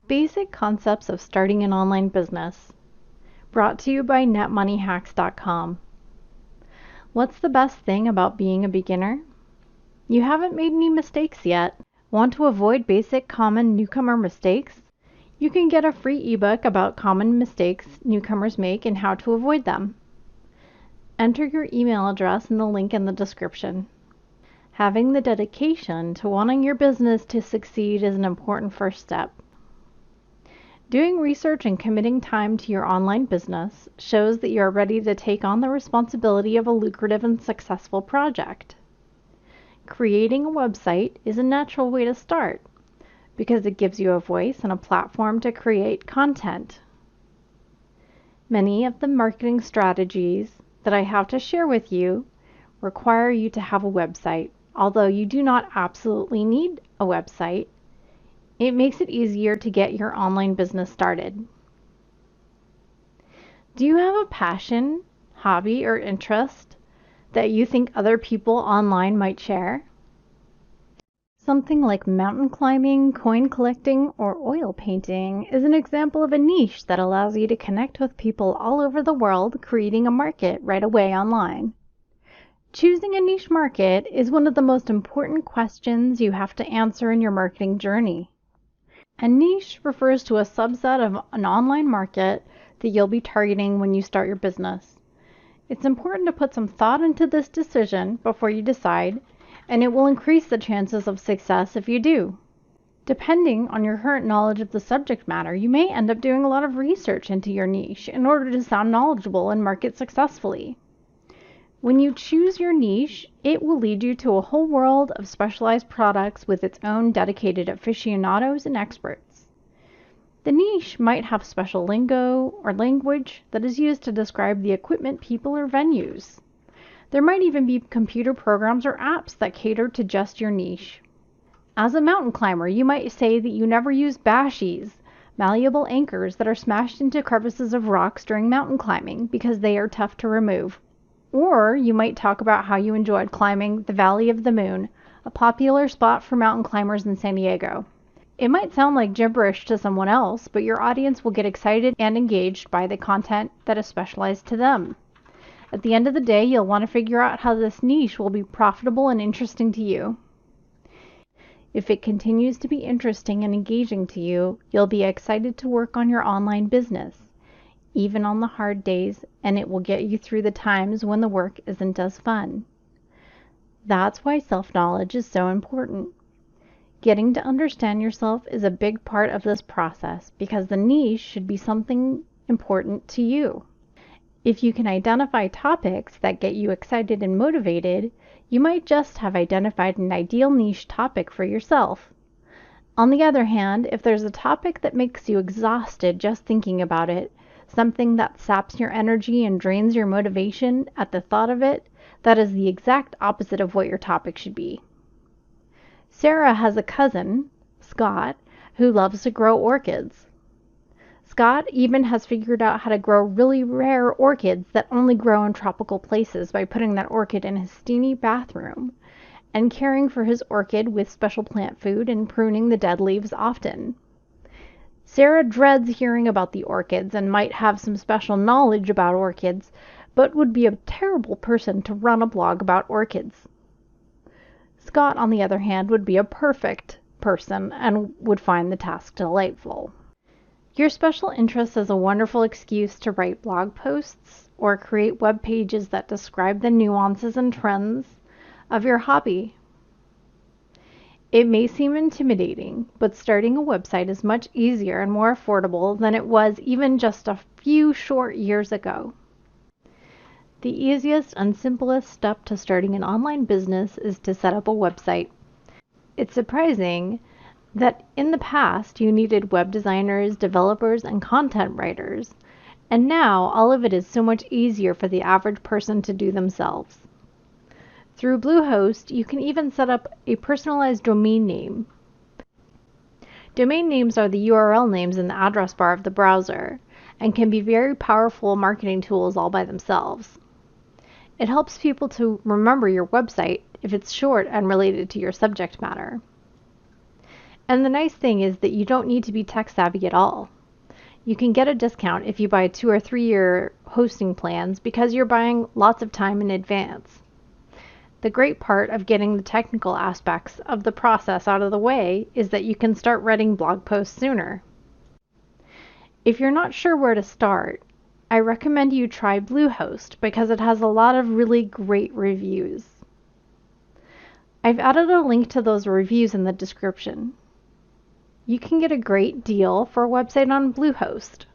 Basic Concepts of Starting an Online Business, brought to you by netmoneyhacks.com. What's the best thing about being a beginner? You haven't made any mistakes yet. Want to avoid basic common newcomer mistakes? You can get a free ebook about common mistakes newcomers make and how to avoid them. Enter your email address in the link in the description. Having the dedication to wanting your business to succeed is an important first step. Doing research and committing time to your online business shows that you are ready to take on the responsibility of a lucrative and successful project. Creating a website is a natural way to start because it gives you a voice and a platform to create content. Many of the marketing strategies that I have to share with you require you to have a website. Although you do not absolutely need a website, it makes it easier to get your online business started. Do you have a passion, hobby, or interest that you think other people online might share? Something like mountain climbing, coin collecting, or oil painting is an example of a niche that allows you to connect with people all over the world, creating a market right away online. Choosing a niche market is one of the most important questions you have to answer in your marketing journey. A niche refers to a subset of an online market that you'll be targeting when you start your business. It's important to put some thought into this decision before you decide, and it will increase the chances of success if you do. Depending on your current knowledge of the subject matter, you may end up doing a lot of research into your niche in order to sound knowledgeable and market successfully. When you choose your niche, it will lead you to a whole world of specialized products with its own dedicated aficionados and experts. The niche might have special lingo or language that is used to describe the equipment, people, or venues. There might even be computer programs or apps that cater to just your niche. As a mountain climber, you might say that you never use bashies, malleable anchors that are smashed into crevices of rocks during mountain climbing because they are tough to remove. Or you might talk about how you enjoyed climbing the Valley of the Moon, a popular spot for mountain climbers in San Diego. It might sound like gibberish to someone else, but your audience will get excited and engaged by the content that is specialized to them. At the end of the day, you'll want to figure out how this niche will be profitable and interesting to you. If it continues to be interesting and engaging to you, you'll be excited to work on your online business, even on the hard days, and it will get you through the times when the work isn't as fun. That's why self-knowledge is so important. Getting to understand yourself is a big part of this process because the niche should be something important to you. If you can identify topics that get you excited and motivated, you might just have identified an ideal niche topic for yourself. On the other hand, if there's a topic that makes you exhausted just thinking about it, something that saps your energy and drains your motivation at the thought of it, that is the exact opposite of what your topic should be. Sarah has a cousin, Scott, who loves to grow orchids. Scott even has figured out how to grow really rare orchids that only grow in tropical places by putting that orchid in his steamy bathroom and caring for his orchid with special plant food and pruning the dead leaves often. Sarah dreads hearing about the orchids and might have some special knowledge about orchids, but would be a terrible person to run a blog about orchids. Scott, on the other hand, would be a perfect person and would find the task delightful. Your special interest is a wonderful excuse to write blog posts or create web pages that describe the nuances and trends of your hobby. It may seem intimidating, but starting a website is much easier and more affordable than it was even just a few short years ago. The easiest and simplest step to starting an online business is to set up a website. It's surprising that in the past you needed web designers, developers, and content writers, and now all of it is so much easier for the average person to do themselves. Through Bluehost, you can even set up a personalized domain name. Domain names are the URL names in the address bar of the browser and can be very powerful marketing tools all by themselves. It helps people to remember your website if it's short and related to your subject matter. And the nice thing is that you don't need to be tech savvy at all. You can get a discount if you buy 2 or 3 year hosting plans because you're buying lots of time in advance. The great part of getting the technical aspects of the process out of the way is that you can start writing blog posts sooner. If you're not sure where to start, I recommend you try Bluehost because it has a lot of really great reviews. I've added a link to those reviews in the description. You can get a great deal for a website on Bluehost.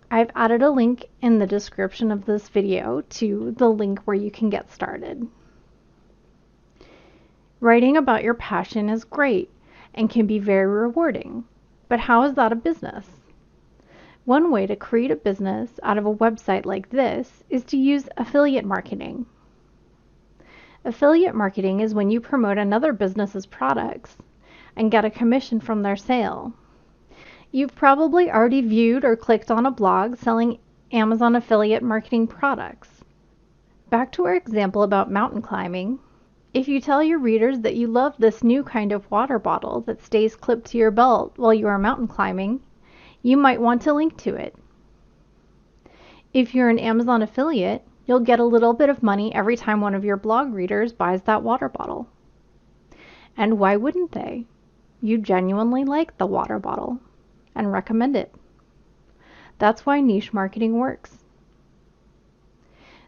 I've added a link in the description of this video to the link where you can get started. Writing about your passion is great and can be very rewarding, but how is that a business? One way to create a business out of a website like this is to use affiliate marketing. Affiliate marketing is when you promote another business's products and get a commission from their sale. You've probably already viewed or clicked on a blog selling Amazon affiliate marketing products. Back to our example about mountain climbing. If you tell your readers that you love this new kind of water bottle that stays clipped to your belt while you are mountain climbing, you might want to link to it. If you're an Amazon affiliate, you'll get a little bit of money every time one of your blog readers buys that water bottle. And why wouldn't they? You genuinely like the water bottle and recommend it. That's why niche marketing works.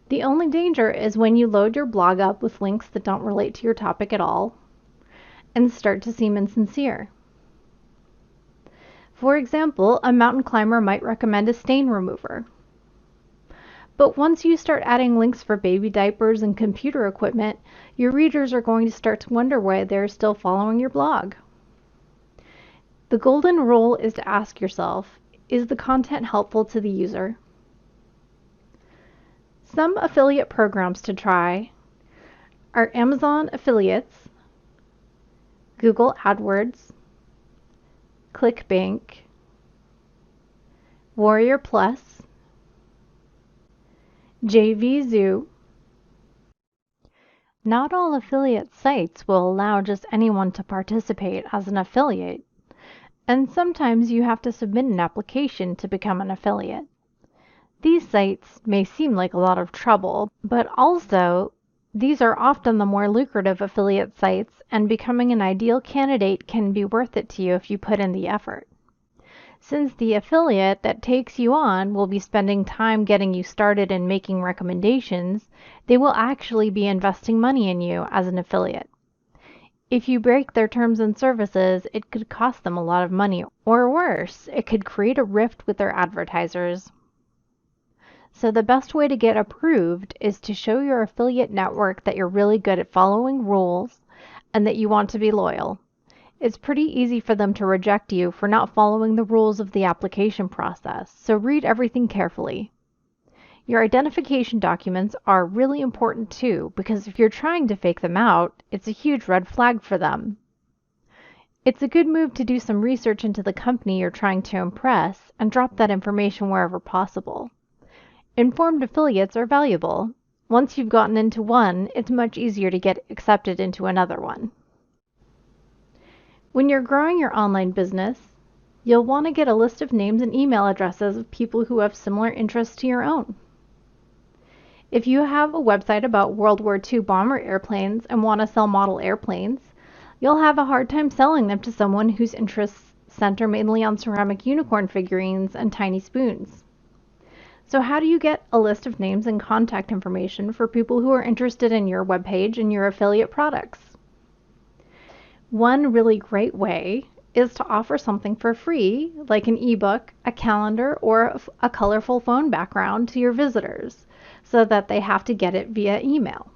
The only danger is when you load your blog up with links that don't relate to your topic at all and start to seem insincere. For example, a mountain climber might recommend a stain remover. But once you start adding links for baby diapers and computer equipment, your readers are going to start to wonder why they're still following your blog. The golden rule is to ask yourself, is the content helpful to the user? Some affiliate programs to try are Amazon Affiliates, Google AdWords, ClickBank, Warrior Plus, JVZoo. Not all affiliate sites will allow just anyone to participate as an affiliate, and sometimes you have to submit an application to become an affiliate. These sites may seem like a lot of trouble, but also these are often the more lucrative affiliate sites, and becoming an ideal candidate can be worth it to you if you put in the effort. Since the affiliate that takes you on will be spending time getting you started and making recommendations, they will actually be investing money in you as an affiliate. If you break their terms and services, it could cost them a lot of money, or worse, it could create a rift with their advertisers. So the best way to get approved is to show your affiliate network that you're really good at following rules and that you want to be loyal. It's pretty easy for them to reject you for not following the rules of the application process, so read everything carefully. Your identification documents are really important too, because if you're trying to fake them out, it's a huge red flag for them. It's a good move to do some research into the company you're trying to impress and drop that information wherever possible. Informed affiliates are valuable. Once you've gotten into one, it's much easier to get accepted into another one. When you're growing your online business, you'll want to get a list of names and email addresses of people who have similar interests to your own. If you have a website about World War II bomber airplanes and want to sell model airplanes, you'll have a hard time selling them to someone whose interests center mainly on ceramic unicorn figurines and tiny spoons. So how do you get a list of names and contact information for people who are interested in your webpage and your affiliate products? One really great way is to offer something for free, like an ebook, a calendar, or a colorful phone background to your visitors, so that they have to get it via email.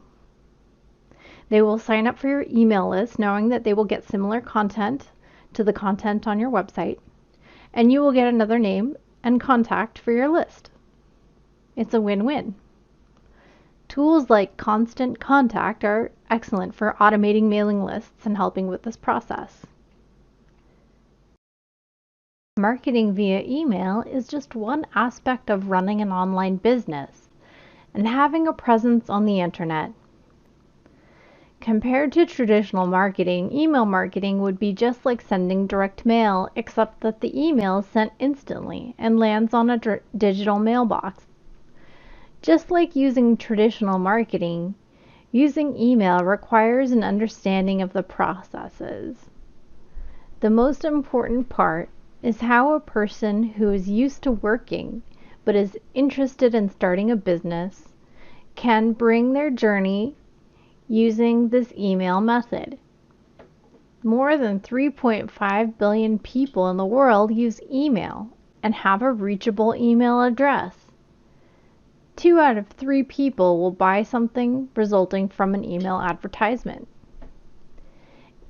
They will sign up for your email list knowing that they will get similar content to the content on your website, and you will get another name and contact for your list. It's a win-win. Tools like Constant Contact are excellent for automating mailing lists and helping with this process. Marketing via email is just one aspect of running an online business and having a presence on the internet. Compared to traditional marketing, email marketing would be just like sending direct mail, except that the email is sent instantly and lands on a digital mailbox. Just like using traditional marketing, using email requires an understanding of the processes. The most important part is how a person who is used to working but is interested in starting a business can bring their journey using this email method. More than 3.5 billion people in the world use email and have a reachable email address. 2 out of 3 people will buy something resulting from an email advertisement.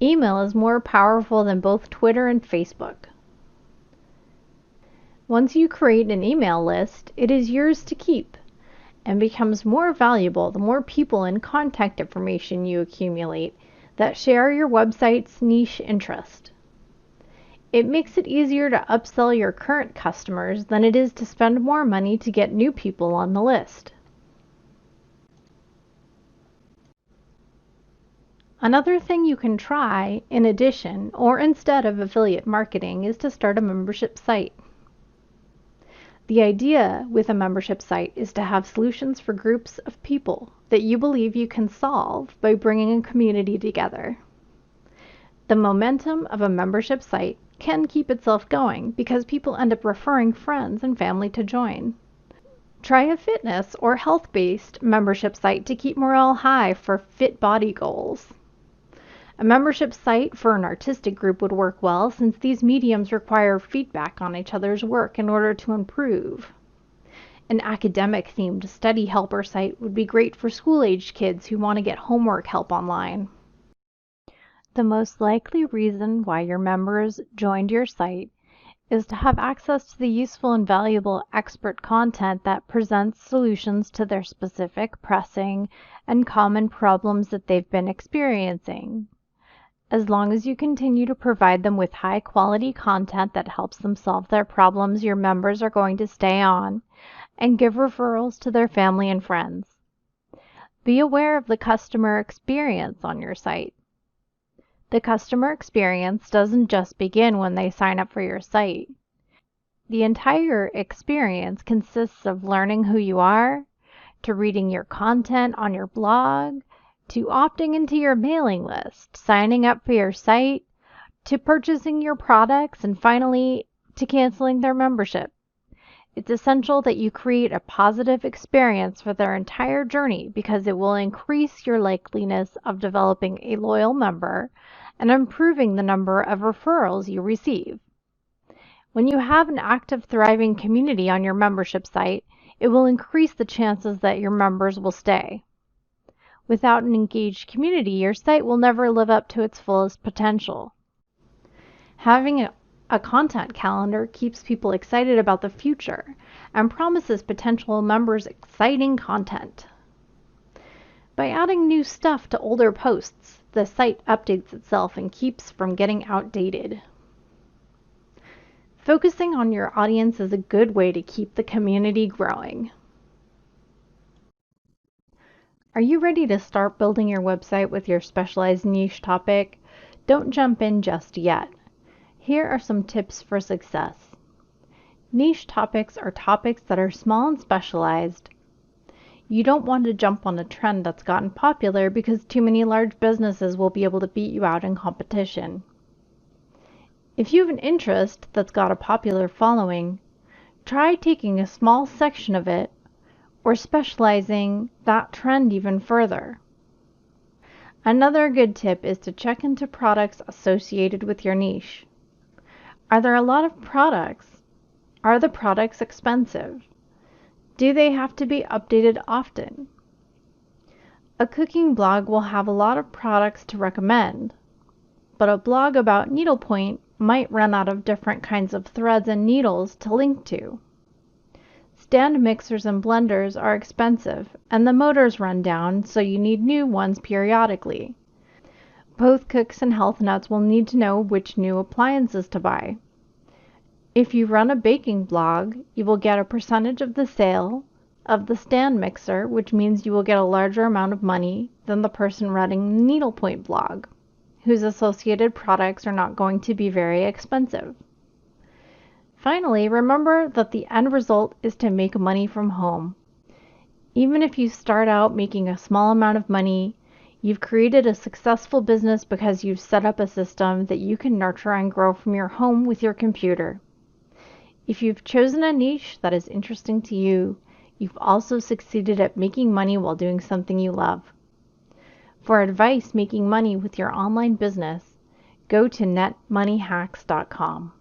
Email is more powerful than both Twitter and Facebook. Once you create an email list, it is yours to keep and becomes more valuable the more people and contact information you accumulate that share your website's niche interest. It makes it easier to upsell your current customers than it is to spend more money to get new people on the list. Another thing you can try, in addition or instead of affiliate marketing, is to start a membership site. The idea with a membership site is to have solutions for groups of people that you believe you can solve by bringing a community together. The momentum of a membership site can keep itself going because people end up referring friends and family to join. Try a fitness or health-based membership site to keep morale high for fit body goals. A membership site for an artistic group would work well since these mediums require feedback on each other's work in order to improve. An academic-themed study helper site would be great for school-aged kids who want to get homework help online. The most likely reason why your members joined your site is to have access to the useful and valuable expert content that presents solutions to their specific, pressing, and common problems that they've been experiencing. As long as you continue to provide them with high-quality content that helps them solve their problems, your members are going to stay on and give referrals to their family and friends. Be aware of the customer experience on your site. The customer experience doesn't just begin when they sign up for your site. The entire experience consists of learning who you are, to reading your content on your blog, to opting into your mailing list, signing up for your site, to purchasing your products, and finally to canceling their membership. It's essential that you create a positive experience for their entire journey because it will increase your likeliness of developing a loyal member and improving the number of referrals you receive. When you have an active, thriving community on your membership site, it will increase the chances that your members will stay. Without an engaged community, your site will never live up to its fullest potential. Having a content calendar keeps people excited about the future and promises potential members exciting content. By adding new stuff to older posts, the site updates itself and keeps from getting outdated. Focusing on your audience is a good way to keep the community growing. Are you ready to start building your website with your specialized niche topic? Don't jump in just yet. Here are some tips for success. Niche topics are topics that are small and specialized. You don't want to jump on a trend that's gotten popular because too many large businesses will be able to beat you out in competition. If you have an interest that's got a popular following, try taking a small section of it or specializing that trend even further. Another good tip is to check into products associated with your niche. Are there a lot of products? Are the products expensive? Do they have to be updated often? A cooking blog will have a lot of products to recommend, but a blog about needlepoint might run out of different kinds of threads and needles to link to. Stand mixers and blenders are expensive, and the motors run down, so you need new ones periodically. Both cooks and health nuts will need to know which new appliances to buy. If you run a baking blog, you will get a percentage of the sale of the stand mixer, which means you will get a larger amount of money than the person running the needlepoint blog, whose associated products are not going to be very expensive. Finally, remember that the end result is to make money from home. Even if you start out making a small amount of money, you've created a successful business because you've set up a system that you can nurture and grow from your home with your computer. If you've chosen a niche that is interesting to you, you've also succeeded at making money while doing something you love. For advice making money with your online business, go to netmoneyhacks.com.